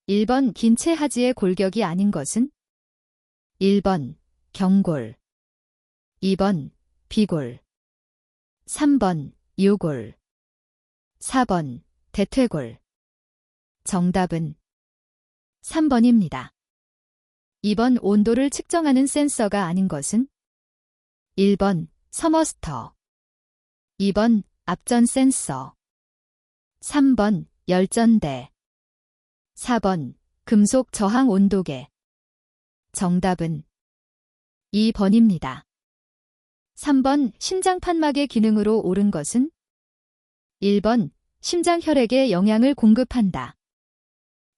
1번 긴체 하지의 골격이 아닌 것은? 1번 경골, 2번 비골, 3번 유골, 4번 대퇴골. 정답은 3번입니다. 2번 온도를 측정하는 센서가 아닌 것은? 1번 서머스터, 2번 압전 센서, 3번 열전대, 4번 금속 저항 온도계. 정답은 2번입니다. 3번 심장 판막의 기능으로 옳은 것은? 1번 심장 혈액에 영양을 공급한다.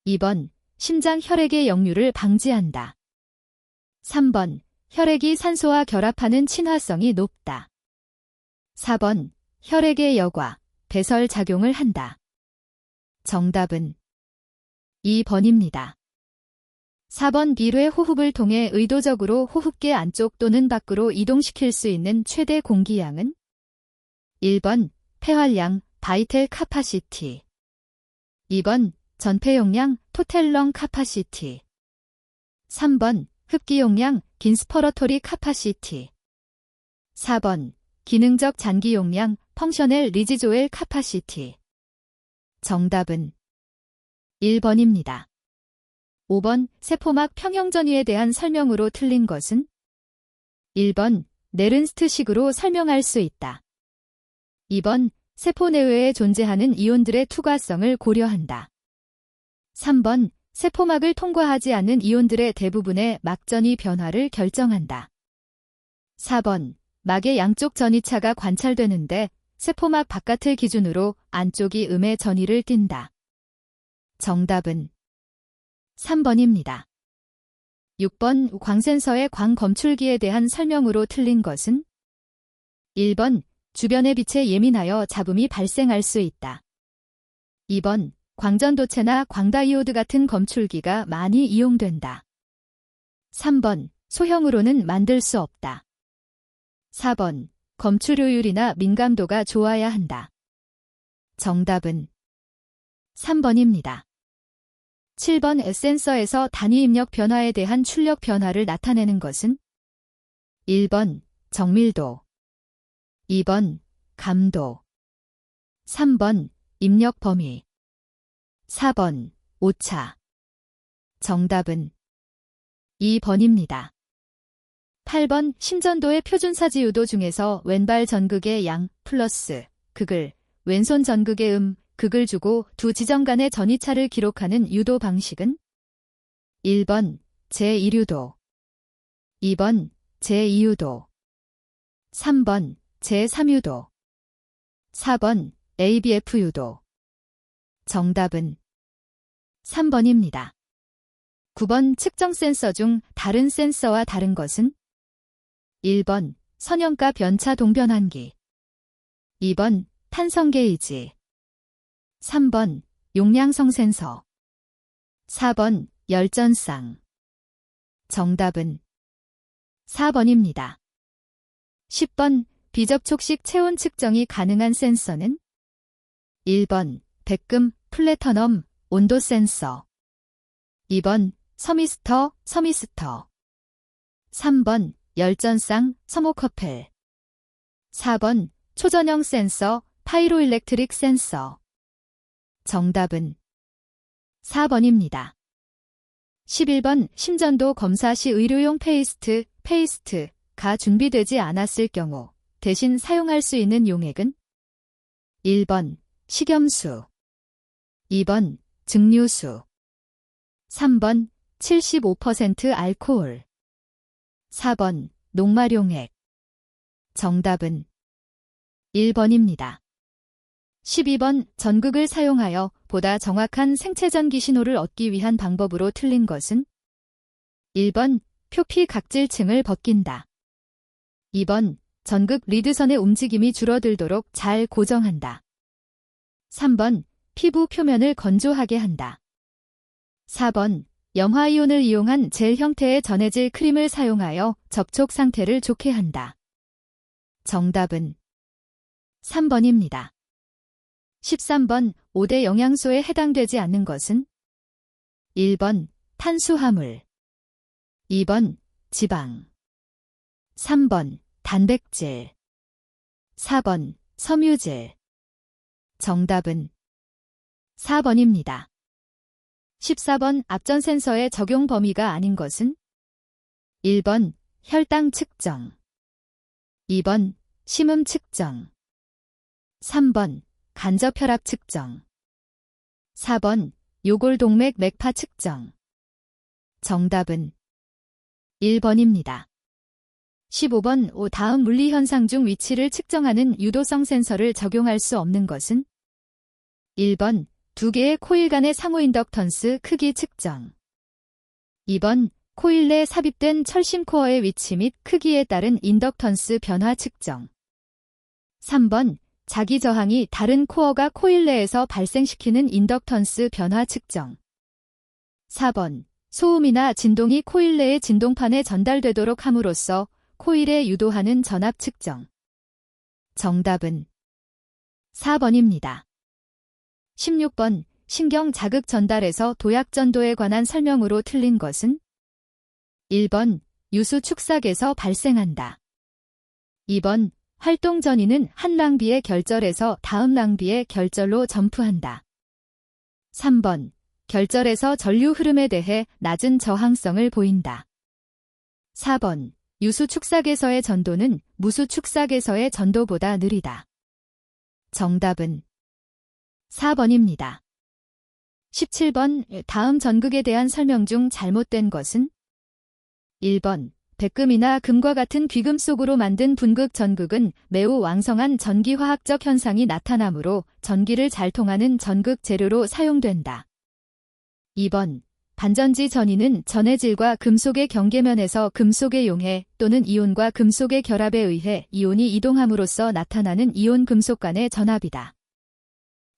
2번 심장 혈액의 역류를 방지한다. 3번 혈액이 산소와 결합하는 친화성이 높다. 4번 혈액의 여과, 배설 작용을 한다. 정답은 2번입니다. 4번 비뢰 호흡을 통해 의도적으로 호흡기 안쪽 또는 밖으로 이동시킬 수 있는 최대 공기량은? 1번 폐활량, 바이텔 카파시티, 2번 전폐용량, 토텔 렁 카파시티, 3번 흡기용량, 긴스퍼러토리 카파시티, 4번 기능적 잔기용량, 펑셔넬 리지조엘 카파시티. 정답은 1번입니다. 5번 세포막 평형전위에 대한 설명으로 틀린 것은? 1번 네른스트식으로 설명할 수 있다. 2번 세포 내외에 존재하는 이온들의 투과성을 고려한다. 3번 세포막을 통과하지 않는 이온들의 대부분의 막전위 변화를 결정한다. 4번 막의 양쪽 전위차가 관찰되는데 세포막 바깥을 기준으로 안쪽이 음의 전위를 띈다. 정답은 3번입니다. 6번 광센서의 광검출기에 대한 설명으로 틀린 것은? 1번 주변의 빛에 예민하여 잡음이 발생할 수 있다. 2번 광전도체나 광다이오드 같은 검출기가 많이 이용된다. 3번 소형으로는 만들 수 없다. 4번 검출효율이나 민감도가 좋아야 한다. 정답은 3번입니다. 7번 에센서에서 단위 입력 변화에 대한 출력 변화를 나타내는 것은? 1번 정밀도, 2번 감도, 3번 입력 범위, 4번 오차. 정답은 2번입니다. 8번 심전도의 표준사지 유도 중에서 왼발 전극의 양 플러스 극을, 왼손 전극의 극을 주고 두 지점 간의 전위차를 기록하는 유도 방식은? 1번 제1유도, 2번 제2유도, 3번 제3유도, 4번 ABF 유도. 정답은 3번입니다. 9번 측정 센서 중 다른 센서와 다른 것은? 1번 선형가 변차 동변환기, 2번 탄성 게이지, 3번 용량성 센서, 4번 열전쌍. 정답은 4번입니다. 10번 비접촉식 체온 측정이 가능한 센서는? 1번 백금 플래터넘 온도 센서, 2번 서미스터 3번 열전쌍 서모커펠, 4번 초전형 센서 파이로일렉트릭 센서. 정답은 4번입니다. 11번 심전도 검사 시 의료용 페이스트가 준비되지 않았을 경우 대신 사용할 수 있는 용액은? 1번 식염수, 2번 증류수, 3번 75% 알코올, 4번 녹말용액. 정답은 1번입니다. 12번 전극을 사용하여 보다 정확한 생체전기 신호를 얻기 위한 방법으로 틀린 것은? 1번 표피 각질층을 벗긴다. 2번 전극 리드선의 움직임이 줄어들도록 잘 고정한다. 3번 피부 표면을 건조하게 한다. 4번 염화이온을 이용한 젤 형태의 전해질 크림을 사용하여 접촉 상태를 좋게 한다. 정답은 3번입니다. 13번 5대 영양소에 해당되지 않는 것은? 1번 탄수화물, 2번 지방, 3번 단백질, 4번 섬유질. 정답은 4번입니다. 14번 앞전 센서의 적용 범위가 아닌 것은 1번 혈당 측정, 2번 심음 측정, 3번 간접혈압 측정, 4번 요골동맥 맥파 측정. 정답은 1번입니다. 15번 다음 물리현상 중 위치를 측정하는 유도성 센서를 적용할 수 없는 것은 1번 두 개의 코일 간의 상호 인덕턴스 크기 측정, 2번 코일 내 삽입된 철심 코어의 위치 및 크기에 따른 인덕턴스 변화 측정, 3번 자기 저항이 다른 코어가 코일 내에서 발생시키는 인덕턴스 변화 측정, 4번 소음이나 진동이 코일 내의 진동판에 전달되도록 함으로써 코일에 유도하는 전압 측정. 정답은 4번입니다. 16번 신경 자극 전달에서 도약 전도에 관한 설명으로 틀린 것은 1번 유수 축삭에서 발생한다. 2번 활동 전이는 한 낭비의 결절에서 다음 낭비의 결절로 점프한다. 3번 결절에서 전류 흐름에 대해 낮은 저항성을 보인다. 4번 유수 축삭에서의 전도는 무수 축삭에서의 전도보다 느리다. 정답은 4번입니다. 17번 다음 전극에 대한 설명 중 잘못된 것은 1번 백금이나 금과 같은 귀금속으로 만든 분극 전극은 매우 왕성한 전기화학적 현상이 나타나므로 전기를 잘 통하는 전극 재료로 사용된다. 2번 반전지 전이는 전의 질과 금속의 경계면에서 금속의 용해 또는 이온과 금속의 결합에 의해 이온이 이동함으로써 나타나는 이온 금속 간의 전압이다.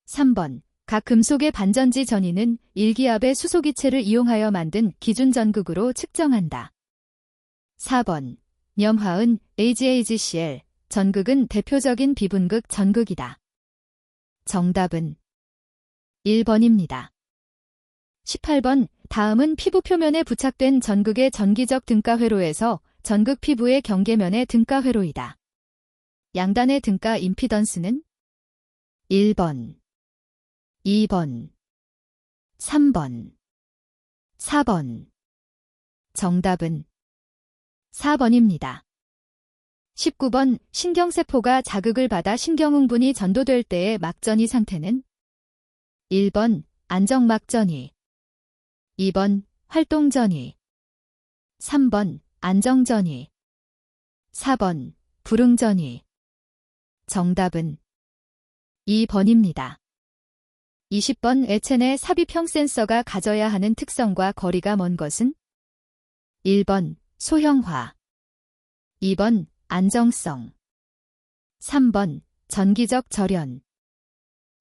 3번 각 금속의 반전지 전이는 일기압의 수소기체를 이용하여 만든 기준 전극으로 측정한다. 4번 염화은 AgAgCl 전극은 대표적인 비분극 전극이다. 정답은 1번입니다. 18번 다음은 피부 표면에 부착된 전극의 전기적 등가 회로에서 전극 피부의 경계면의 등가 회로이다. 양단의 등가 임피던스는 1번, 2번, 3번, 4번. 정답은 4번입니다. 19번 신경세포가 자극을 받아 신경흥분이 전도될 때의 막전이 상태는 1번 안정막전이, 2번 활동전이, 3번 안정전이, 4번 불응전이. 정답은 2번입니다. 20번 액체 내 삽입형 센서가 가져야 하는 특성과 거리가 먼 것은 1번 소형화, 2번 안정성, 3번 전기적 절연,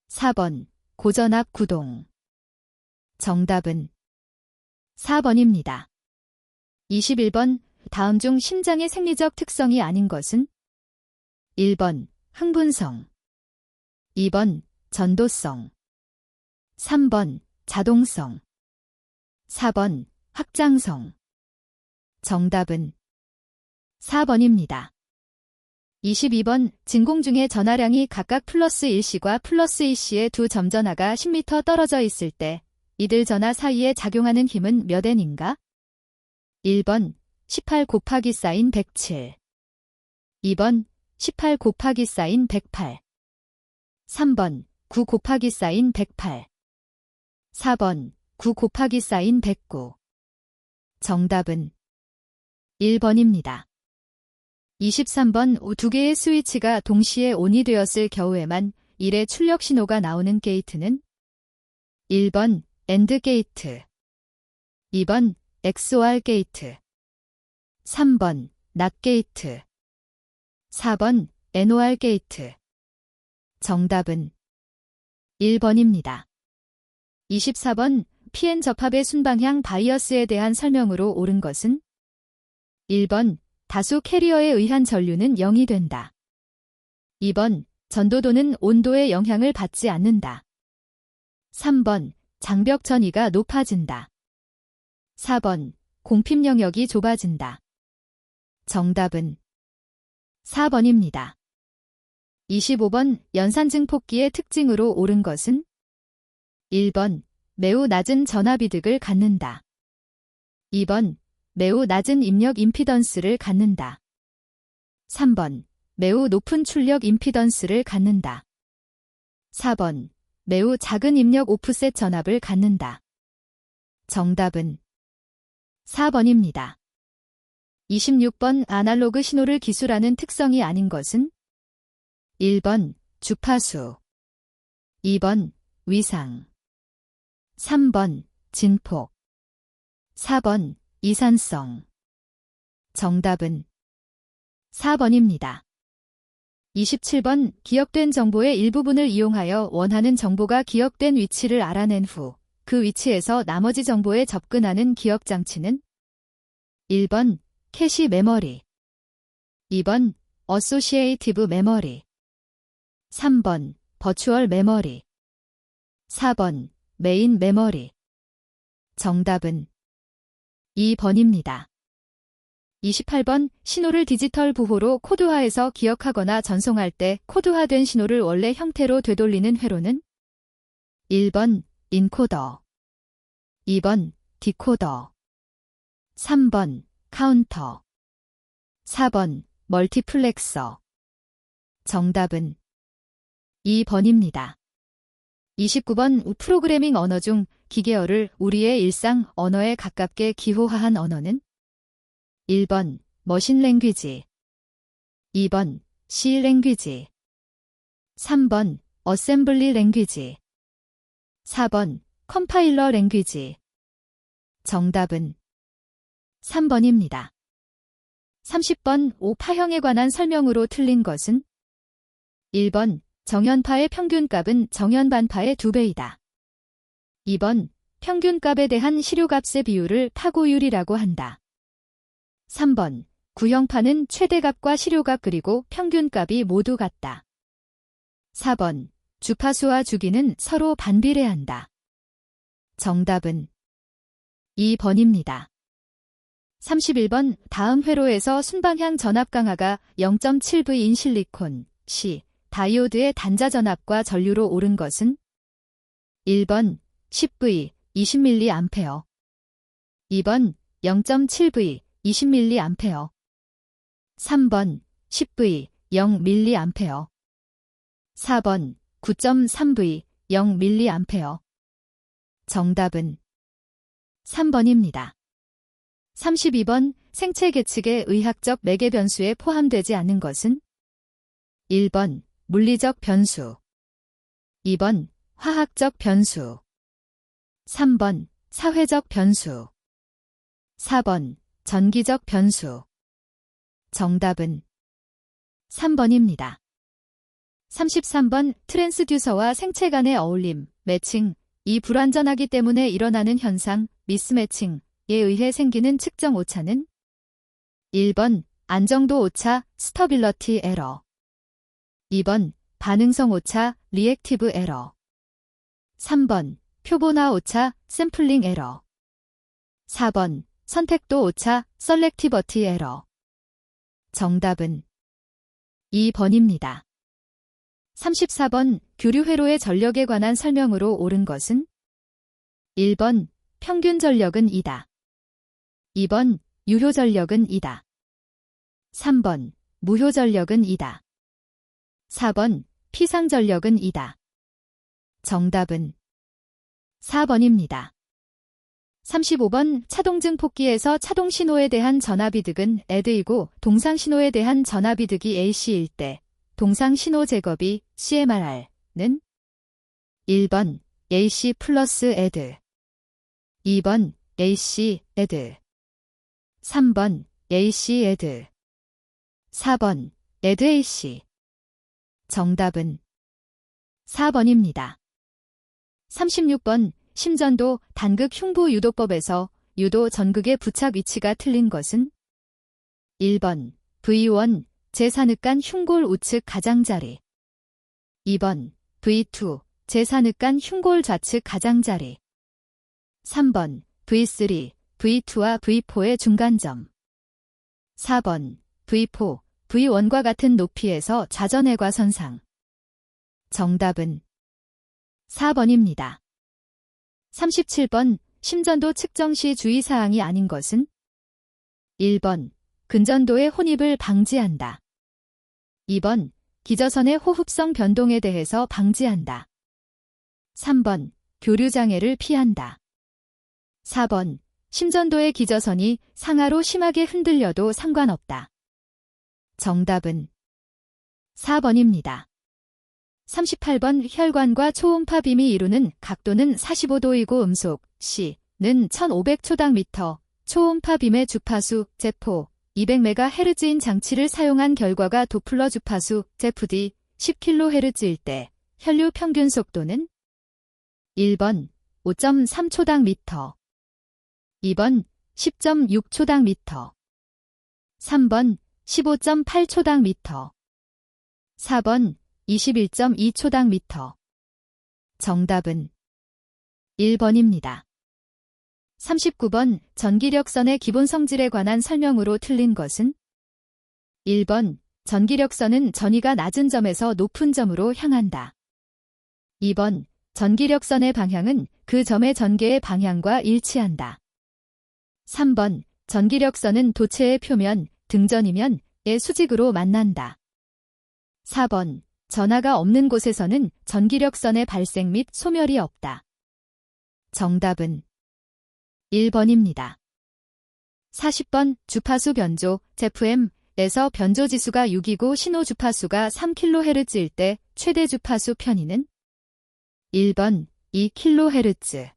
4번 고전압 구동. 정답은 4번입니다. 21번 다음 중 심장의 생리적 특성이 아닌 것은 1번 흥분성, 2번 전도성, 3번 자동성, 4번 확장성. 정답은 4번입니다. 22번 진공 중에 전하량이 각각 플러스 1C과 플러스 2C의 두 점전하가 10m 떨어져 있을 때 이들 전하 사이에 작용하는 힘은 몇 N인가? 1번 18 곱하기 사인 107, 2번 18 곱하기 사인 108, 3번 9 곱하기 사인 108, 4번 9 곱하기 사인 109. 정답은 1번입니다. 23번 두 개의 스위치가 동시에 ON이 되었을 경우에만 1의 출력 신호가 나오는 게이트는 1번 AND 게이트, 2번 XOR 게이트, 3번 NOT 게이트, 4번 NOR 게이트. 정답은 1번입니다. 24번 PN 접합의 순방향 바이어스에 대한 설명으로 옳은 것은 1번 다수 캐리어에 의한 전류는 0이 된다. 2번 전도도는 온도의 영향을 받지 않는다. 3번 장벽 전이가 높아진다. 4번. 공핍 영역이 좁아진다. 정답은 4번입니다. 25번. 연산증 폭기의 특징으로 옳은 것은? 1번. 매우 낮은 전압이득을 갖는다. 2번. 매우 낮은 입력 임피던스를 갖는다. 3번. 매우 높은 출력 임피던스를 갖는다. 4번. 매우 작은 입력 오프셋 전압을 갖는다. 정답은 4번입니다. 26번. 아날로그 신호를 기술하는 특성이 아닌 것은? 1번. 주파수. 2번. 위상. 3번. 진폭. 4번. 이산성. 정답은 4번입니다. 27번. 기억된 정보의 일부분을 이용하여 원하는 정보가 기억된 위치를 알아낸 후 그 위치에서 나머지 정보에 접근하는 기억 장치는? 1번. 캐시 메모리. 2번. 어소시에이티브 메모리. 3번. 버추얼 메모리. 4번. 메인 메모리. 정답은 2번입니다. 28번. 신호를 디지털 부호로 코드화해서 기억하거나 전송할 때 코드화된 신호를 원래 형태로 되돌리는 회로는? 1번. 인코더. 2번. 디코더. 3번. 카운터. 4번. 멀티플렉서. 정답은 2번입니다. 29번. 프로그래밍 언어 중 기계어를 우리의 일상 언어에 가깝게 기호화한 언어는? 1번. 머신 랭귀지. 2번. C 랭귀지. 3번. 어셈블리 랭귀지. 4번. 컴파일러 랭귀지. 정답은 3번입니다. 30번. 오파형에 관한 설명으로 틀린 것은? 1번. 정연파의 평균값은 정연반파의 2배이다. 2번. 평균값에 대한 시료값의 비율을 파고율이라고 한다. 3번. 구형파는 최대값과 시료값 그리고 평균값이 모두 같다. 4번. 주파수와 주기는 서로 반비례한다. 정답은 2번입니다. 31번. 다음 회로에서 순방향 전압 강하가 0.7V인 실리콘, C, 다이오드의 단자 전압과 전류로 옳은 것은? 1번. 10V, 20mA. 2번. 0.7V, 20mA. 3번. 10V, 0mA. 4번. 9.3V, 0mA. 정답은 3번입니다. 32번. 생체 계측의 의학적 매개 변수에 포함되지 않는 것은? 1번. 물리적 변수. 2번. 화학적 변수. 3번. 사회적 변수. 4번. 전기적 변수. 정답은 3번입니다. 33번. 트랜스듀서와 생체 간의 어울림, 매칭, 이 불완전하기 때문에 일어나는 현상, 미스매칭에 의해 생기는 측정 오차는? 1번. 안정도 오차, 스터빌러티 에러. 2번. 반응성 오차, 리액티브 에러. 3번. 표본화 오차, 샘플링 에러. 4번. 선택도 오차, 셀렉티버티 에러. 정답은 2번입니다. 34번. 교류 회로의 전력에 관한 설명으로 옳은 것은? 1번. 평균 전력은 2다. 2번. 유효 전력은 2다. 3번. 무효 전력은 2다. 4번. 피상 전력은 2다. 정답은 4번입니다. 35번. 차동증 폭기에서 차동 신호에 대한 전압이득은 AD이고 동상 신호에 대한 전압이득이 AC일 때 동상 신호 제곱이 CMRR는? 1번. AC 플러스 AD. 2번. AC AD. 3번. AC AD. 4번. AD AC. 정답은 4번입니다. 36번. 심전도 단극 흉부 유도법에서 유도 전극의 부착 위치가 틀린 것은? 1번. V1 제4늑간 흉골 우측 가장자리. 2번. V2 제4늑간 흉골 좌측 가장자리. 3번. V3 V2와 V4의 중간점. 4번, V4, V1과 같은 높이에서 자전해과 선상. 정답은 4번입니다. 37번, 심전도 측정 시 주의사항이 아닌 것은? 1번, 근전도의 혼입을 방지한다. 2번, 기저선의 호흡성 변동에 대해서 방지한다. 3번, 교류장애를 피한다. 4번, 심전도의 기저선이 상하로 심하게 흔들려도 상관없다. 정답은 4번입니다. 38번, 혈관과 초음파 빔이 이루는 각도는 45도이고 음속 C는 1500초당미터, 초음파 빔의 주파수 제포 200MHz인 장치를 사용한 결과가 도플러 주파수 제프D 10kHz일 때 혈류 평균 속도는? 1번 5.3초당미터, 2번 10.6초당미터, 3번 15.8초당미터, 4번 21.2초당미터. 정답은 1번입니다. 39번, 전기력선의 기본 성질에 관한 설명으로 틀린 것은? 1번, 전기력선은 전위가 낮은 점에서 높은 점으로 향한다. 2번, 전기력선의 방향은 그 점의 전개의 방향과 일치한다. 3번, 전기력선은 도체의 표면, 등전이면의 수직으로 만난다. 4번, 전하가 없는 곳에서는 전기력선의 발생 및 소멸이 없다. 정답은 1번입니다. 40번, 주파수 변조, ZFM에서 변조 지수가 6이고 신호 주파수가 3kHz일 때 최대 주파수 편의는? 1번 2kHz,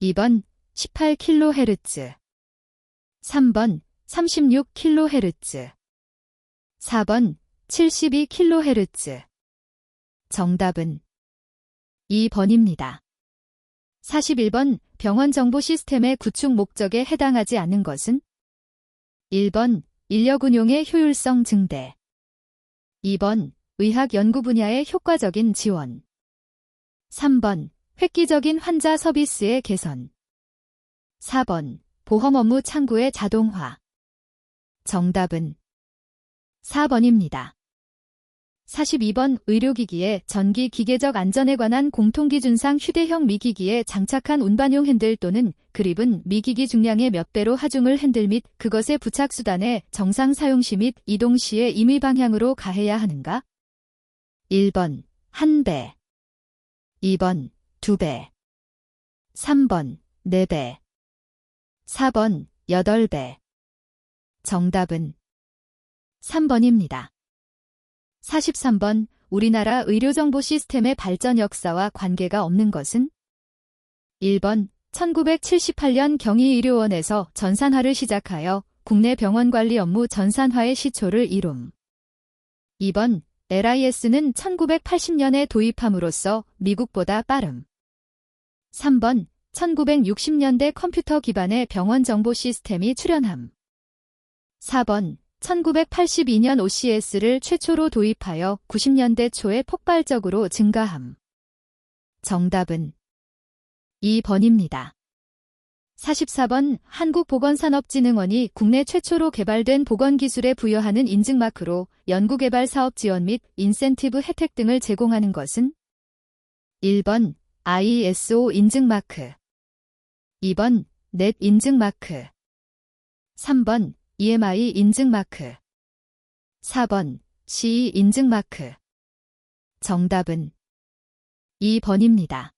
2번 18kHz, 3번 36kHz, 4번 72kHz. 정답은 2번입니다. 41번, 병원 정보 시스템의 구축 목적에 해당하지 않는 것은? 1번, 인력 운용의 효율성 증대, 2번, 의학 연구 분야의 효과적인 지원, 3번, 획기적인 환자 서비스의 개선, 4번, 보험 업무 창구의 자동화. 정답은 4번입니다. 42번, 의료기기의 전기 기계적 안전에 관한 공통기준상 휴대형 미기기에 장착한 운반용 핸들 또는 그립은 미기기 중량의 몇 배로 하중을 핸들 및 그것의 부착수단의 정상 사용 시 및 이동 시에 임의 방향으로 가해야 하는가? 1번 1배, 2번 2배, 3번 4배, 4번 8배. 정답은 3번입니다. 43번, 우리나라 의료정보 시스템의 발전 역사와 관계가 없는 것은? 1번, 1978년 경희의료원에서 전산화를 시작하여 국내 병원 관리 업무 전산화의 시초를 이룸. 2번, LIS는 1980년에 도입함으로써 미국보다 빠름. 3번, 1960년대 컴퓨터 기반의 병원 정보 시스템이 출현함. 4번, 1982년 OCS를 최초로 도입하여 90년대 초에 폭발적으로 증가함. 정답은 2번입니다. 44번, 한국보건산업진흥원이 국내 최초로 개발된 보건기술에 부여하는 인증마크로 연구개발 사업 지원 및 인센티브 혜택 등을 제공하는 것은? 1번, ISO 인증마크, 2번, 넷 인증마크, 3번, EMI 인증마크, 4번, CE 인증마크. 정답은 2번입니다.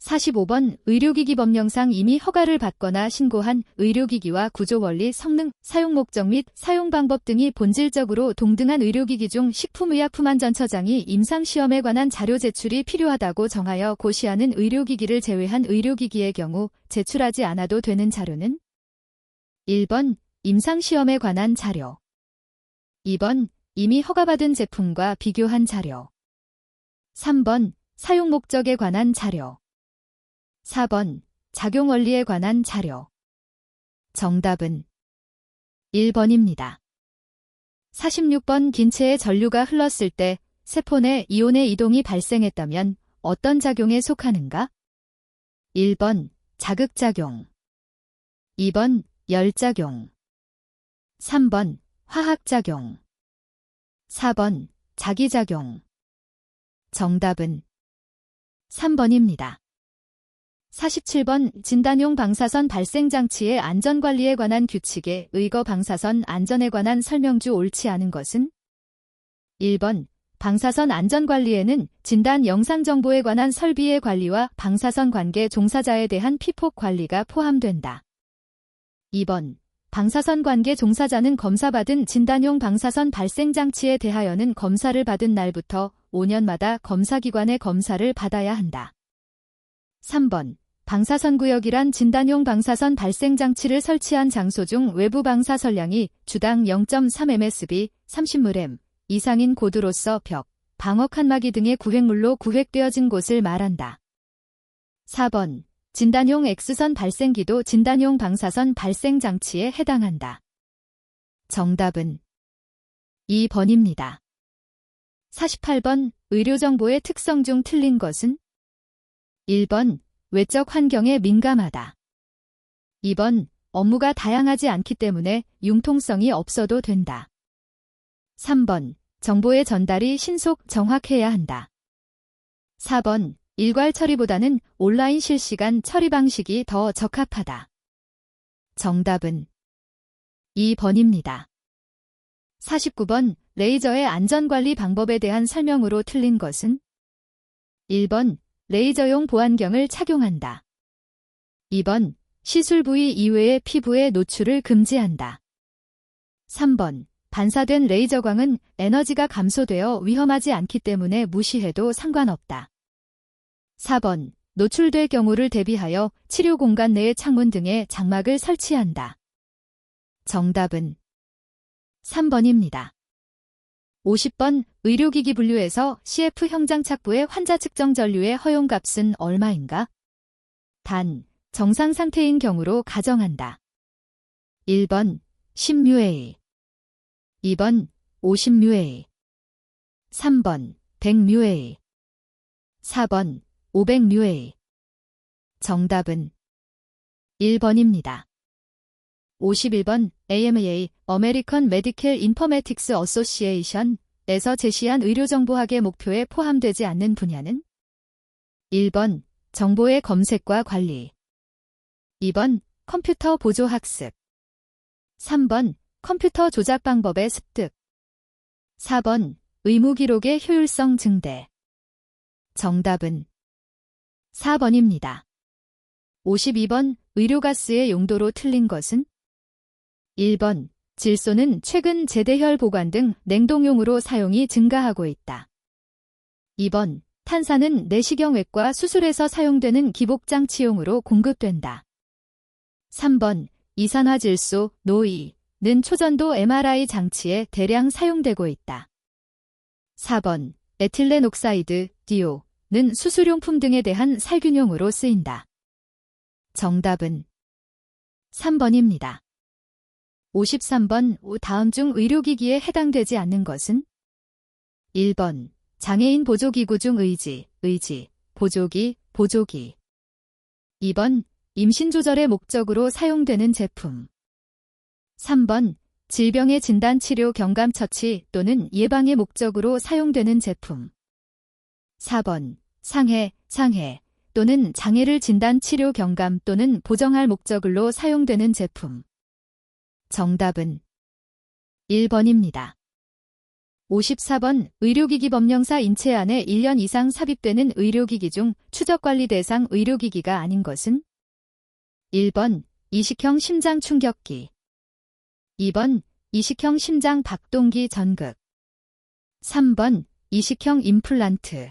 45번, 의료기기 법령상 이미 허가를 받거나 신고한 의료기기와 구조원리, 성능, 사용 목적 및 사용 방법 등이 본질적으로 동등한 의료기기 중 식품의약품안전처장이 임상시험에 관한 자료 제출이 필요하다고 정하여 고시하는 의료기기를 제외한 의료기기의 경우 제출하지 않아도 되는 자료는? 1번, 임상시험에 관한 자료, 2번, 이미 허가받은 제품과 비교한 자료, 3번, 사용 목적에 관한 자료, 4번, 작용 원리에 관한 자료. 정답은 1번입니다. 46번, 긴체에 전류가 흘렀을 때 세포 내 이온의 이동이 발생했다면 어떤 작용에 속하는가? 1번, 자극작용, 2번 열작용, 3번 화학작용, 4번 자기작용. 정답은 3번입니다. 47번 진단용 방사선 발생장치의 안전관리에 관한 규칙에 의거 방사선 안전에 관한 설명주 옳지 않은 것은? 1번 방사선 안전관리에는 진단 영상정보에 관한 설비의 관리와 방사선 관계 종사자에 대한 피폭 관리가 포함된다. 2번 방사선 관계 종사자는 검사받은 진단용 방사선 발생장치에 대하여는 검사를 받은 날부터 5년마다 검사기관의 검사를 받아야 한다. 3번 방사선구역이란 진단용 방사선 발생장치를 설치한 장소 중 외부 방사 선량이 주당 0.3msb 30ml 이상인 고도로서 벽, 방어 칸막이 등의 구획물로 구획되어진 곳을 말한다. 4번 진단용 X선 발생기도 진단용 방사선 발생장치에 해당한다. 정답은 2번입니다. 48번 의료정보의 특성 중 틀린 것은? 1번 외적 환경에 민감하다. 2번 업무가 다양하지 않기 때문에 융통성이 없어도 된다. 3번 정보의 전달이 신속 정확해야 한다. 4번 일괄 처리보다는 온라인 실시간 처리 방식이 더 적합하다. 정답은 2번입니다. 49번 레이저의 안전관리 방법에 대한 설명으로 틀린 것은? 1번 레이저용 보안경을 착용한다. 2번 시술 부위 이외의 피부의 노출을 금지한다. 3번 반사된 레이저광은 에너지가 감소되어 위험하지 않기 때문에 무시해도 상관없다. 4번 노출될 경우를 대비하여 치료 공간 내의 창문 등에 장막을 설치한다. 정답은 3번입니다. 50번 의료기기 분류에서 CF 형장착부의 환자 측정 전류의 허용값은 얼마인가? 단, 정상 상태인 경우로 가정한다. 1번 10뮤A, 2번 50뮤A, 3번 100뮤A, 4번 500뮤A. 정답은 1번입니다. 51번 AMA (American Medical Informatics Association)에서 제시한 의료정보학의 목표에 포함되지 않는 분야는? 1번 정보의 검색과 관리, 2번 컴퓨터 보조학습, 3번 컴퓨터 조작 방법의 습득, 4번 의무기록의 효율성 증대. 정답은 4번입니다. 52번 의료가스의 용도로 틀린 것은? 1번 질소는 최근 제대혈 보관 등 냉동용으로 사용이 증가하고 있다. 2번 탄산은 내시경외과 수술에서 사용되는 기복장치용으로 공급된다. 3번 이산화질소, 노이는 초전도 MRI 장치에 대량 사용되고 있다. 4번 에틸렌 옥사이드, DO는 수술용품 등에 대한 살균용으로 쓰인다. 정답은 3번입니다. 53번 다음 중 의료기기에 해당되지 않는 것은? 1번 장애인 보조기구 중 의지, 보조기, 2번 임신 조절의 목적으로 사용되는 제품. 3번 질병의 진단 치료 경감 처치 또는 예방의 목적으로 사용되는 제품. 4번 상해 또는 장애를 진단 치료 경감 또는 보정할 목적으로 사용되는 제품. 정답은 1번입니다. 54번 의료기기 법령사 인체 안에 1년 이상 삽입되는 의료기기 중 추적관리 대상 의료기기가 아닌 것은? 1번 이식형 심장 충격기, 2번 이식형 심장 박동기 전극, 3번 이식형 임플란트,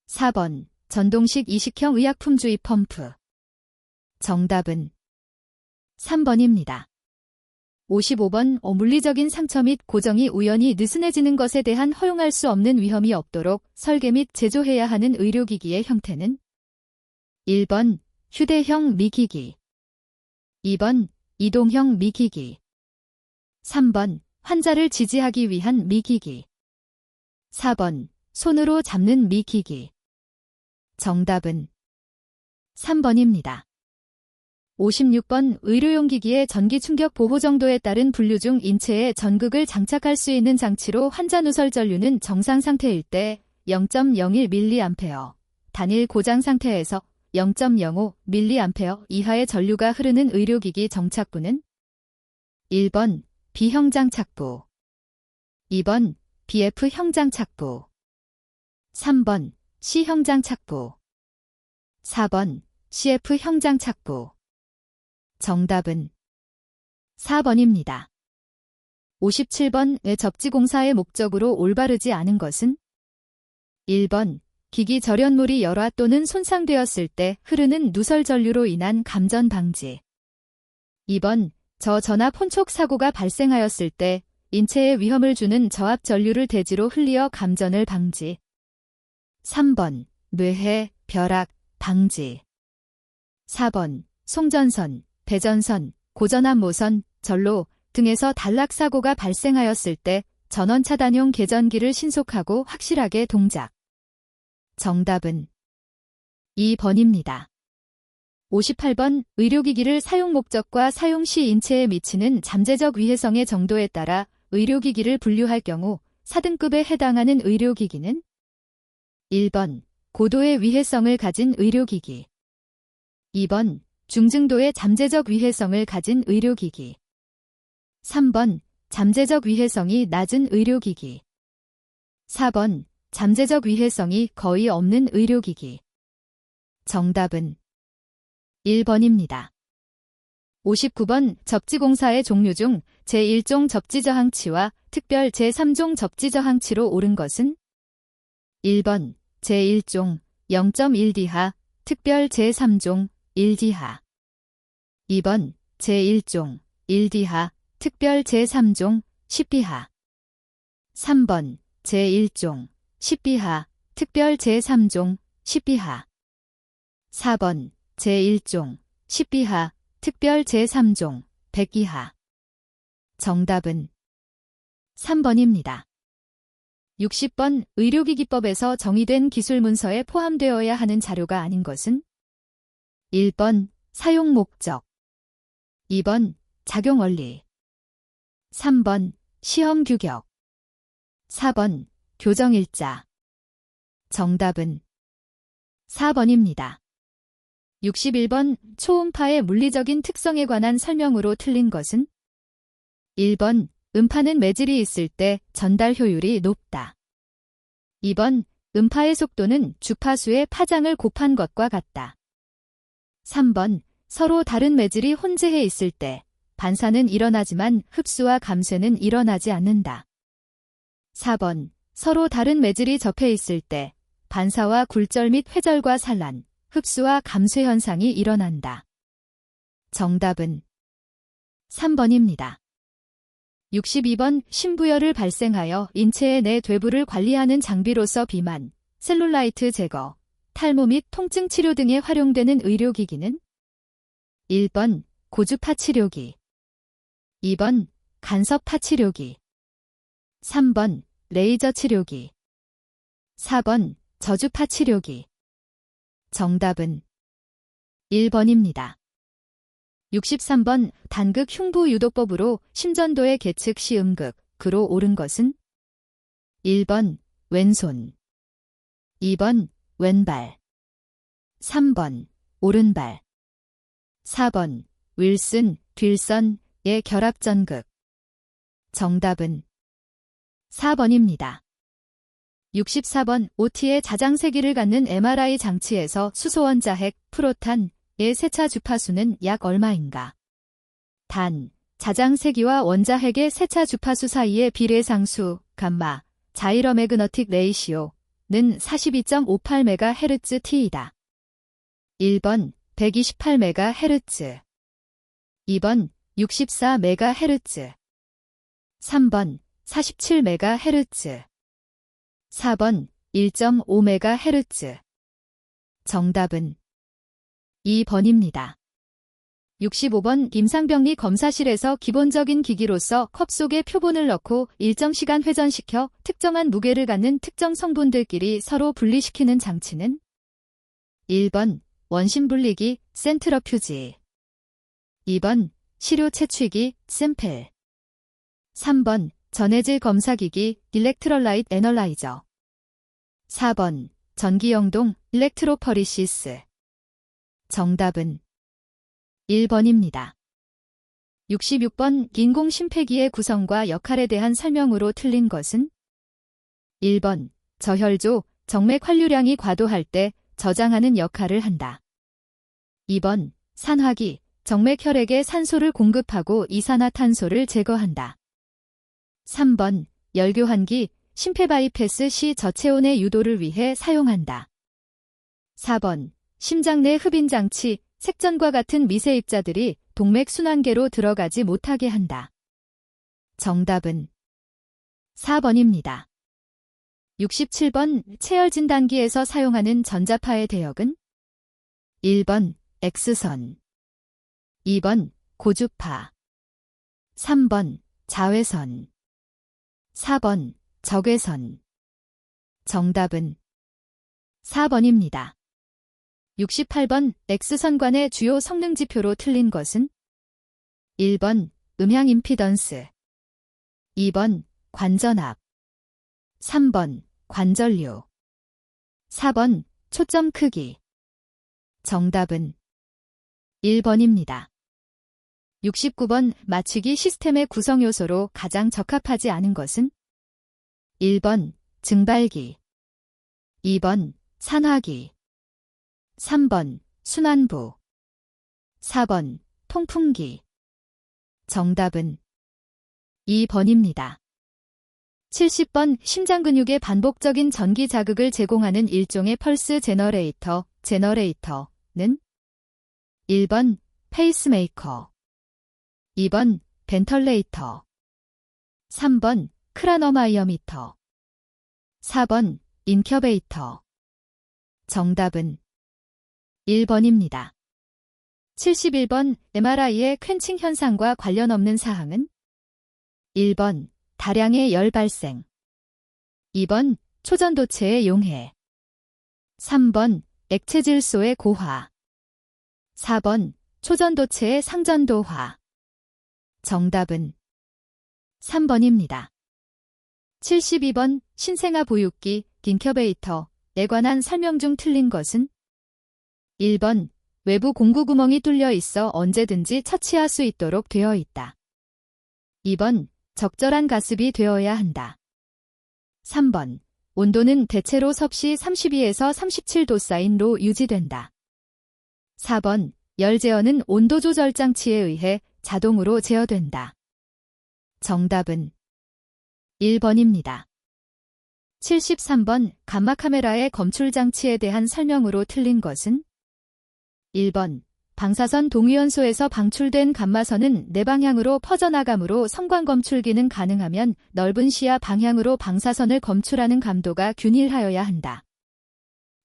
4번 전동식 이식형 의약품 주입 펌프. 정답은 3번입니다. 55번 물리적인 상처 및 고정이 우연히 느슨해지는 것에 대한 허용할 수 없는 위험이 없도록 설계 및 제조해야 하는 의료기기의 형태는? 1번 휴대형 미기기, 2번 이동형 미기기, 3번 환자를 지지하기 위한 미기기, 4번 손으로 잡는 미기기. 정답은 3번입니다. 56번 의료용기기의 전기 충격 보호 정도에 따른 분류 중 인체에 전극을 장착할 수 있는 장치로 환자 누설 전류는 정상 상태일 때 0.01mA, 단일 고장 상태에서 0.05mA 이하의 전류가 흐르는 의료기기 정착부는 1번 B형 장착부, 2번 BF형 장착부, 3번 C형 장착부, 4번 CF형 장착부. 정답은 4번입니다. 57번 왜 접지공사의 목적으로 올바르지 않은 것은? 1번 기기 절연물이 열화 또는 손상되었을 때 흐르는 누설 전류로 인한 감전 방지. 2번 저전압 혼촉 사고가 발생하였을 때 인체에 위험을 주는 저압 전류를 대지로 흘리어 감전을 방지. 3번 뇌해, 벼락, 방지. 4번 송전선, 배전선, 고전압 모선, 전로 등에서 단락 사고가 발생하였을 때 전원 차단용 개전기를 신속하고 확실하게 동작. 정답은 2번입니다. 58번 의료기기를 사용 목적과 사용 시 인체에 미치는 잠재적 위해성의 정도에 따라 의료기기를 분류할 경우 4등급에 해당하는 의료기기는 1번 고도의 위해성을 가진 의료기기, 2번 중증도의 잠재적 위해성을 가진 의료기기, 3번 잠재적 위해성이 낮은 의료기기, 4번 잠재적 위해성이 거의 없는 의료기기. 정답은 1번입니다. 59번 접지공사의 종류 중 제1종 접지저항치와 특별 제3종 접지저항치로 옳은 것은? 1번 제1종 0.1디하, 특별 제3종 1디하. 2번 제1종 1디하, 특별 제3종 10디하. 3번 제1종 10디하, 특별 제3종 10디하. 4번 제1종 10디하, 특별 제3종 100디하. 정답은 3번입니다. 60번 의료기기법에서 정의된 기술문서에 포함되어야 하는 자료가 아닌 것은? 1번 사용 목적, 2번 작용 원리, 3번 시험 규격, 4번 교정일자. 정답은 4번입니다. 61번 초음파의 물리적인 특성에 관한 설명으로 틀린 것은? 1번 음파는 매질이 있을 때 전달 효율이 높다. 2번 음파의 속도는 주파수의 파장을 곱한 것과 같다. 3번 서로 다른 매질이 혼재해 있을 때 반사는 일어나지만 흡수와 감쇄는 일어나지 않는다. 4번 서로 다른 매질이 접해 있을 때 반사와 굴절 및 회절과 산란, 흡수와 감쇄 현상이 일어난다. 정답은 3번입니다. 62번 신부열을 발생하여 인체의 내 뇌부를 관리하는 장비로서 비만, 셀룰라이트 제거, 탈모 및 통증 치료 등에 활용되는 의료기기는? 1번 고주파 치료기, 2번 간섭파 치료기, 3번 레이저 치료기, 4번 저주파 치료기. 정답은 1번입니다. 63번 단극 흉부 유도법으로 심전도의 계측 시 음극, 그로 옳은 것은? 1번 왼손, 2번 왼발, 3번 오른발, 4번 윌슨, 뒷선의 결합전극. 정답은 4번입니다. 64번 OT의 자장세기를 갖는 MRI 장치에서 수소원자핵, 프로탄의 세차 주파수는 약 얼마인가? 단, 자장세기와 원자핵의 세차 주파수 사이의 비례상수, 감마, 자이러매그너틱 레이시오는 42.58MHzT이다. 1번 128MHz, 2번 64MHz, 3번 47MHz, 4번 1.5MHz. 정답은 2번입니다. 65번 임상병리 검사실에서 기본적인 기기로서 컵 속에 표본을 넣고 일정 시간 회전시켜 특정한 무게를 갖는 특정 성분들끼리 서로 분리시키는 장치는? 1번 원심 분리기, 센트러퓨지, 2번 시료 채취기 샘플. 3번 전해질 검사기기 일렉트럴라이트 애널라이저. 4번 전기영동 일렉트로퍼리시스. 정답은 1번입니다. 66번 인공심폐기의 구성과 역할에 대한 설명으로 틀린 것은 1번 저혈조, 정맥 환류량이 과도할 때 저장하는 역할을 한다. 2번 산화기, 정맥 혈액에 산소를 공급하고 이산화탄소를 제거한다. 3번 열교환기, 심폐바이패스 시 저체온의 유도를 위해 사용한다. 4번 심장 내 흡인장치, 색전과 같은 미세입자들이 동맥순환계로 들어가지 못하게 한다. 정답은 4번입니다. 67번 체열진단기에서 사용하는 전자파의 대역은 1번 X선, 2번 고주파, 3번 자외선, 4번 적외선. 정답은 4번입니다. 68번 X선관의 주요 성능지표로 틀린 것은 1번 음향 임피던스, 2번 관전압, 3번 관전류, 4번 초점 크기. 정답은 1번입니다. 69번 맞추기 시스템의 구성 요소로 가장 적합하지 않은 것은 1번 증발기, 2번 산화기, 3번 순환부, 4번 통풍기. 정답은 2번입니다. 70번 심장근육에 반복적인 전기 자극을 제공하는 일종의 펄스 제너레이터는 1번 페이스메이커, 2번 벤털레이터, 3번 크라너마이어미터, 4번 인큐베이터. 정답은 1번입니다. 71번 MRI의 퀼칭 현상과 관련 없는 사항은 1번 다량의 열 발생, 2번 초전도체의 용해, 3번 액체질소의 고화, 4번 초전도체의 상전도화. 정답은 3번입니다. 72번 신생아 보육기 인큐베이터에 관한 설명 중 틀린 것은 1번 외부 공구구멍이 뚫려 있어 언제든지 처치할 수 있도록 되어 있다. 2번 적절한 가습이 되어야 한다. 3번 온도는 대체로 섭씨 32에서 37도 사이로 유지된다. 4번 열 제어는 온도 조절 장치에 의해 자동으로 제어된다. 정답은 1번입니다. 73번 감마 카메라의 검출 장치에 대한 설명으로 틀린 것은 1번 방사선 동위원소에서 방출된 감마선은 네 방향으로 퍼져나가므로 성광 검출기는 가능하면 넓은 시야 방향으로 방사선을 검출하는 감도가 균일하여야 한다.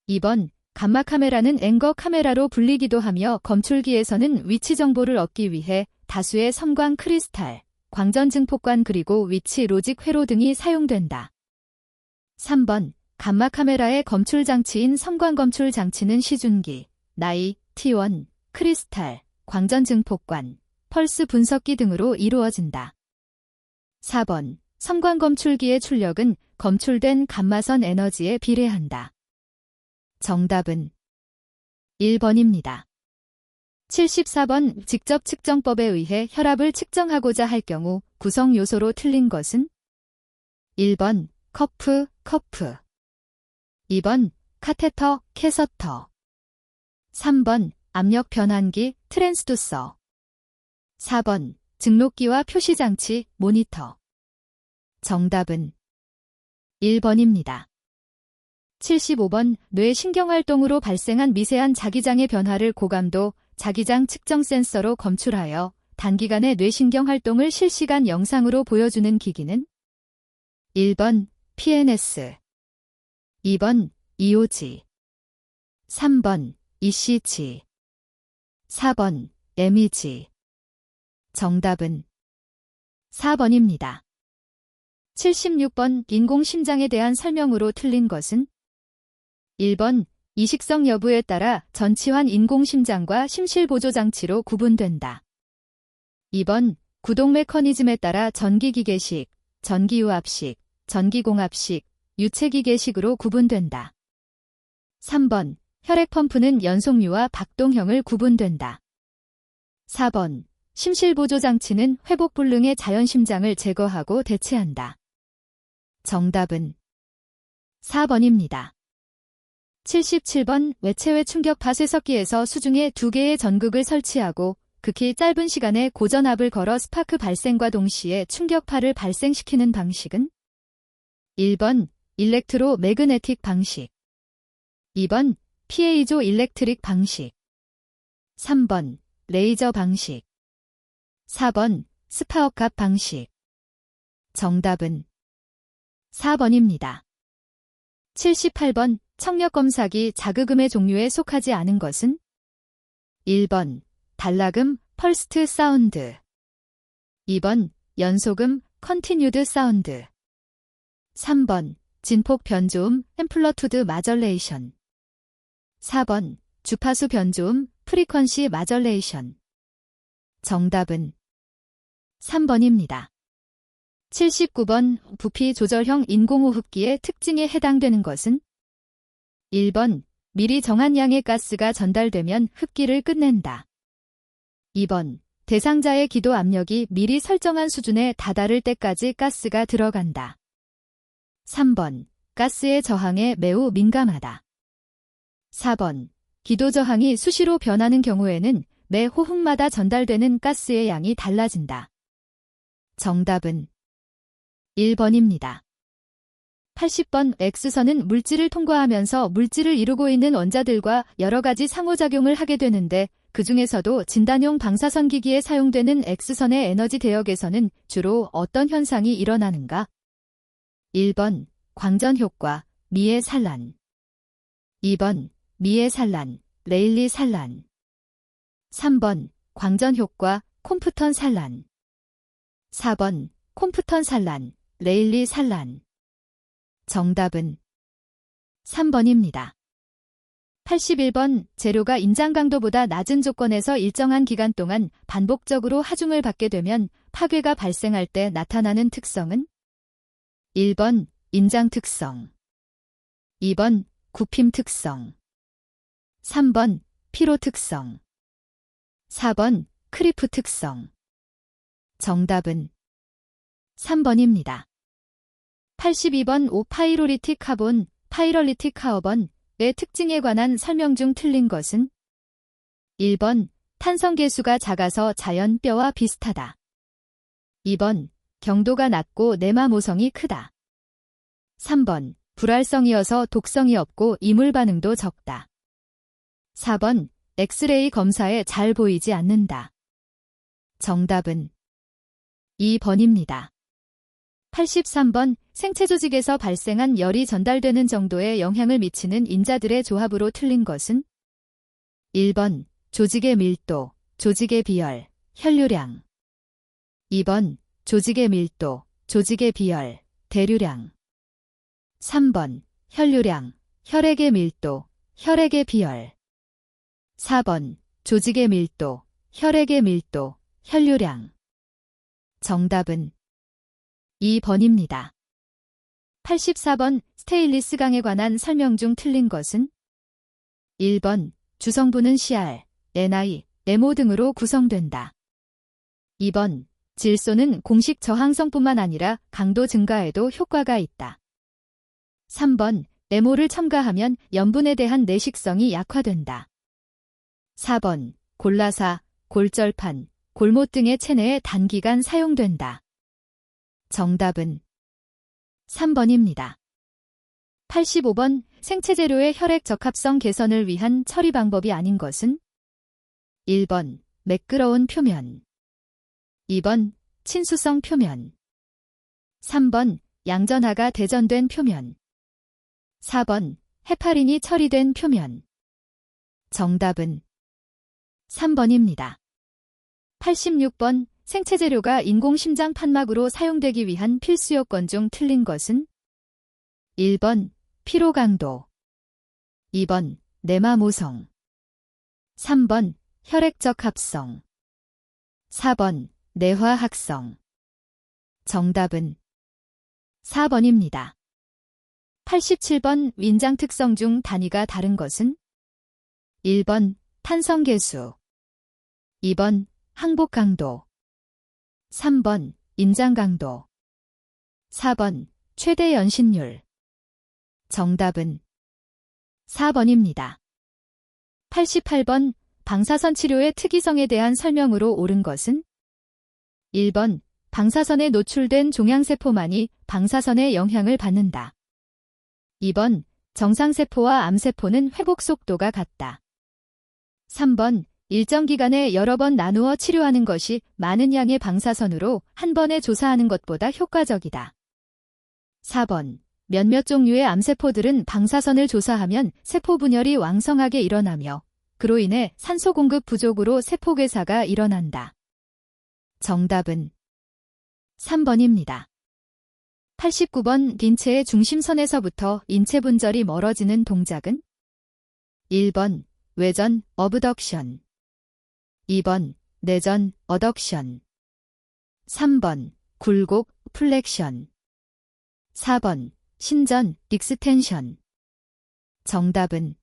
2번 감마 카메라는 앵거 카메라로 불리기도 하며 검출기에서는 위치 정보를 얻기 위해 다수의 섬광 크리스탈, 광전 증폭관 그리고 위치 로직 회로 등이 사용된다. 3번 감마 카메라의 검출 장치인 섬광 검출 장치는 시준기, 나이, T1, 크리스탈, 광전 증폭관, 펄스 분석기 등으로 이루어진다. 4번 섬광 검출기의 출력은 검출된 감마선 에너지에 비례한다. 정답은 1번입니다. 74번 직접 측정법에 의해 혈압을 측정하고자 할 경우 구성 요소로 틀린 것은 1번 커프, 2번 카테터, 캐서터, 3번 압력 변환기, 트랜스두서, 4번 증록기와 표시장치, 모니터. 정답은 1번입니다. 75번 뇌 신경활동으로 발생한 미세한 자기장의 변화를 고감도 자기장 측정 센서로 검출하여 단기간에 뇌신경활동을 실시간 영상으로 보여주는 기기는 1번 PNS, 2번 EOG, 3번 ECG, 4번 MEG. 정답은 4번입니다. 76번 인공심장에 대한 설명으로 틀린 것은 1번 이식성 여부에 따라 전치환 인공심장과 심실보조장치로 구분된다. 2번 구동 메커니즘에 따라 전기기계식, 전기유압식, 전기공합식, 유체기계식으로 구분된다. 3번 혈액펌프는 연속류와 박동형을 구분된다. 4번 심실보조장치는 회복불능의 자연심장을 제거하고 대체한다. 정답은 4번입니다. 77번 외체외 충격파 쇠석기에서 수중에 2개의 전극을 설치하고 극히 짧은 시간에 고전압을 걸어 스파크 발생과 동시에 충격파를 발생시키는 방식은? 1번 일렉트로 매그네틱 방식, 2번 피에이조 일렉트릭 방식, 3번 레이저 방식, 4번 스파어캅 방식. 정답은 4번입니다. 78번 청력검사기 자극음의 종류에 속하지 않은 것은? 1번 단락음 펄스트 사운드, 2번 연속음 컨티뉴드 사운드, 3번 진폭 변조음 앰플러투드 마절레이션, 4번 주파수 변조음 프리퀀시 마절레이션. 정답은 3번입니다. 79번 부피 조절형 인공호흡기의 특징에 해당되는 것은? 1번 미리 정한 양의 가스가 전달되면 흡기를 끝낸다. 2번 대상자의 기도 압력이 미리 설정한 수준에 다다를 때까지 가스가 들어간다. 3번 가스의 저항에 매우 민감하다. 4번 기도 저항이 수시로 변하는 경우에는 매 호흡마다 전달되는 가스의 양이 달라진다. 정답은 1번입니다. 80번 X선은 물질을 통과하면서 물질을 이루고 있는 원자들과 여러 가지 상호작용을 하게 되는데 그 중에서도 진단용 방사선기기에 사용되는 X선의 에너지 대역에서는 주로 어떤 현상이 일어나는가? 1번 광전효과, 미의 산란, 2번 미의 산란, 레일리 산란, 3번 광전효과, 콤프턴 산란, 4번 콤프턴 산란, 레일리 산란. 정답은 3번입니다. 81번 재료가 인장 강도보다 낮은 조건에서 일정한 기간 동안 반복적으로 하중을 받게 되면 파괴가 발생할 때 나타나는 특성은? 1번 인장 특성, 2번 굽힘 특성, 3번 피로 특성, 4번 크리프 특성. 정답은 3번입니다. 82번 오파이로리틱 카본, 파이럴리틱 카어번의 특징에 관한 설명 중 틀린 것은? 1번 탄성계수가 작아서 자연 뼈와 비슷하다. 2번 경도가 낮고 내마 모성이 크다. 3번 불활성이어서 독성이 없고 이물 반응도 적다. 4번 엑스레이 검사에 잘 보이지 않는다. 정답은 2번입니다. 83번 생체 조직에서 발생한 열이 전달되는 정도의 영향을 미치는 인자들의 조합으로 틀린 것은? 1번 조직의 밀도, 조직의 비열, 혈류량, 2번 조직의 밀도, 조직의 비열, 대류량, 3번 혈류량, 혈액의 밀도, 혈액의 비열, 4번 조직의 밀도, 혈액의 밀도, 혈류량. 정답은 2번입니다. 84번 스테인리스강에 관한 설명 중 틀린 것은? 1번 주성분은 CR, NI, MO 등으로 구성된다. 2번 질소는 공식 저항성뿐만 아니라 강도 증가에도 효과가 있다. 3번 MO를 첨가하면 염분에 대한 내식성이 약화된다. 4번 골라사, 골절판, 골못 등의 체내에 단기간 사용된다. 정답은 3번입니다. 85번 생체재료의 혈액 적합성 개선을 위한 처리 방법이 아닌 것은? 1번 매끄러운 표면, 2번 친수성 표면, 3번 양전하가 대전된 표면, 4번 헤파린이 처리된 표면. 정답은 3번입니다. 86번 생체재료가 인공심장 판막으로 사용되기 위한 필수 요건 중 틀린 것은? 1번 피로강도, 2번 내마모성, 3번 혈액적 합성, 4번 내화학성. 정답은 4번입니다. 87번 윈장 특성 중 단위가 다른 것은? 1번 탄성계수, 2번 항복강도, 3번 인장강도, 4번 최대 연신율. 정답은 4번입니다. 88번 방사선 치료의 특이성에 대한 설명으로 옳은 것은? 1번 방사선에 노출된 종양세포만이 방사선의 영향을 받는다. 2번 정상세포와 암세포는 회복 속도가 같다. 3번 일정 기간에 여러 번 나누어 치료하는 것이 많은 양의 방사선으로 한 번에 조사하는 것보다 효과적이다. 4번 몇몇 종류의 암세포들은 방사선을 조사하면 세포 분열이 왕성하게 일어나며 그로 인해 산소 공급 부족으로 세포괴사가 일어난다. 정답은 3번입니다. 89번 인체의 중심선에서부터 인체 분절이 멀어지는 동작은? 1번 외전 어브덕션, 2번 내전 어덕션, 3번 굴곡 플렉션, 4번 신전 익스텐션. 정답은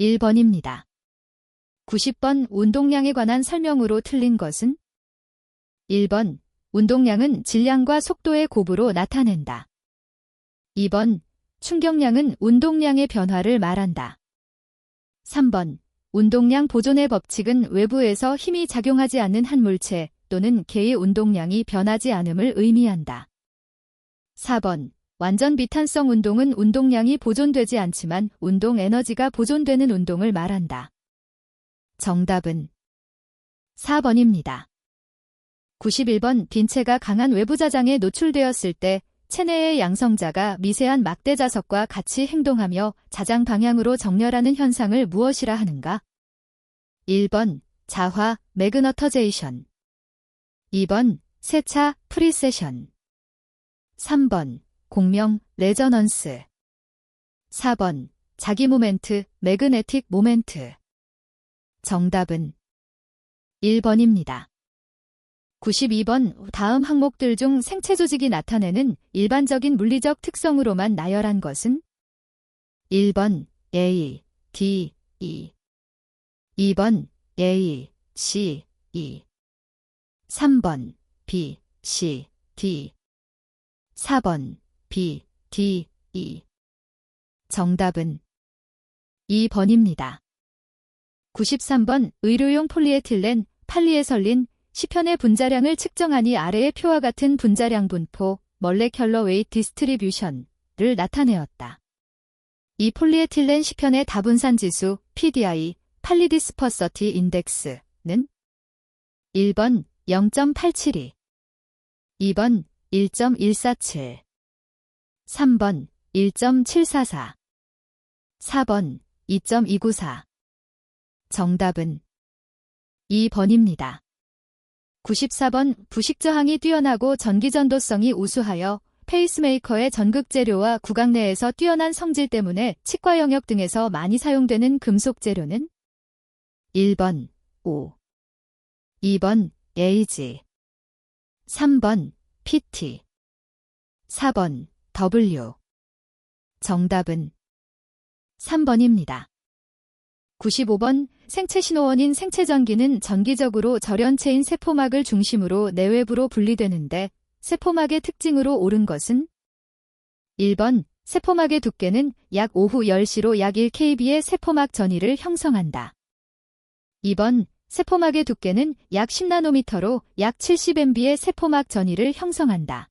1번입니다. 90번 운동량에 관한 설명으로 틀린 것은? 1번 운동량은 질량과 속도의 곱으로 나타낸다. 2번 충격량은 운동량의 변화를 말한다. 3번 운동량 보존의 법칙은 외부에서 힘이 작용하지 않는 한 물체 또는 개의 운동량이 변하지 않음을 의미한다. 4번 완전 비탄성 운동은 운동량이 보존되지 않지만 운동 에너지가 보존되는 운동을 말한다. 정답은 4번입니다. 91번 빈체가 강한 외부 자장에 노출되었을 때 체내의 양성자가 미세한 막대 자석과 같이 행동하며 자장 방향으로 정렬하는 현상을 무엇이라 하는가? 1번 자화 매그너터제이션, 2번 세차 프리세션, 3번 공명 레저넌스, 4번 자기 모멘트 매그네틱 모멘트. 정답은 1번입니다. 92번 다음 항목들 중 생체 조직이 나타내는 일반적인 물리적 특성으로만 나열한 것은? 1번 A, D, E, 2번 A, C, E, 3번 B, C, D, 4번 B, D, E. 정답은 2번입니다. 93번 의료용 폴리에틸렌, 팔리에설린, 시편의 분자량을 측정하니 아래의 표와 같은 분자량 분포, 멀레큘러 웨이트 디스트리뷰션을 나타내었다. 이 폴리에틸렌 시편의 다분산 지수, PDI, 팔리디스퍼서티 인덱스는? 1번 0.872, 2번 1.147, 3번 1.744, 4번 2.294. 정답은 2번입니다. 94번 부식저항이 뛰어나고 전기전도성이 우수하여 페이스메이커의 전극재료와 구강 내에서 뛰어난 성질 때문에 치과 영역 등에서 많이 사용되는 금속 재료는? 1번 O, 2번 AG, 3번 PT, 4번 W. 정답은 3번입니다. 95번 생체 신호원인 생체전기는 전기적으로 절연체인 세포막을 중심으로 내외부로 분리되는데 세포막의 특징으로 옳은 것은? 1번 세포막의 두께는 약 오후 10시로 약 1kb의 세포막 전이를 형성한다. 2번 세포막의 두께는 약 10나노미터로 약 70MB의 세포막 전이를 형성한다.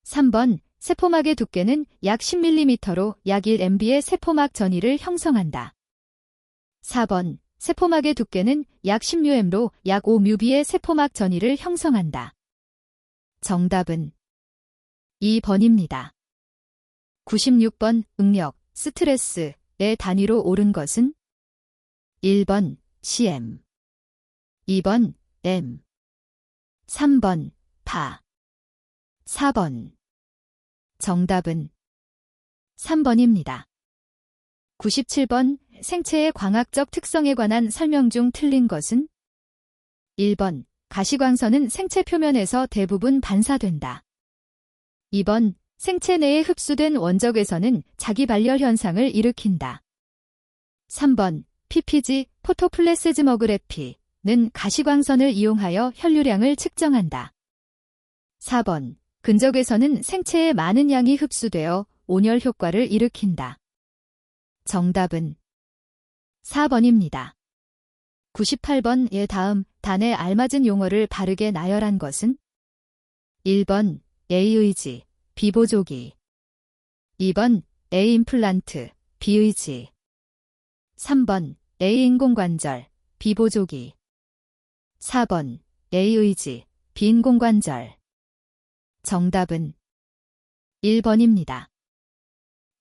3번 세포막의 두께는 약 10mm로 약 1MB의 세포막 전이를 형성한다. 4번 세포막의 두께는 약 10μm로 약 5μb의 세포막 전이를 형성한다. 정답은 2번입니다. 96번 응력, 스트레스의 단위로 옳은 것은? 1번 cm, 2번 m, 3번 파, 4번. 정답은 3번입니다. 97번 생체의 광학적 특성에 관한 설명 중 틀린 것은? 1번 가시광선은 생체 표면에서 대부분 반사된다. 2번, 생체 내에 흡수된 원적외선은 자기 발열 현상을 일으킨다. 3번, PPG, 포토플래시즈머그래피는 가시광선을 이용하여 혈류량을 측정한다. 4번, 근적외선은 생체에 많은 양이 흡수되어 온열 효과를 일으킨다. 정답은 4번입니다. 98번의 다음 단에 알맞은 용어를 바르게 나열한 것은 1번 A의지, B보조기 2번 A임플란트, B의지 3번 A인공관절, B보조기 4번 A의지, B인공관절 정답은 1번입니다.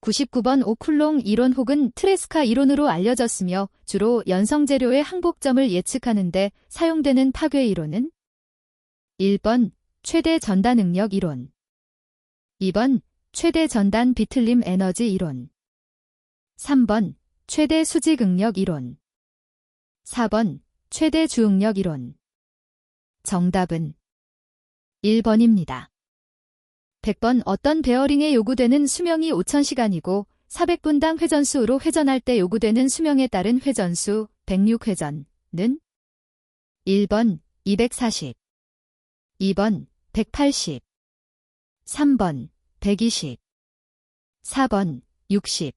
99번 오쿨롱 이론 혹은 트레스카 이론으로 알려졌으며 주로 연성재료의 항복점을 예측하는 데 사용되는 파괴 이론은 1번 최대 전단 응력 이론 2번 최대 전단 비틀림 에너지 이론 3번 최대 수직 응력 이론 4번 최대 주응력 이론 정답은 1번입니다. 100번 어떤 베어링에 요구되는 수명이 5000시간이고 400분당 회전수로 회전할 때 요구되는 수명에 따른 회전수 106회전은 1번 240 2번 180 3번 120 4번 60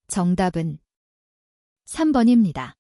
정답은 3번입니다.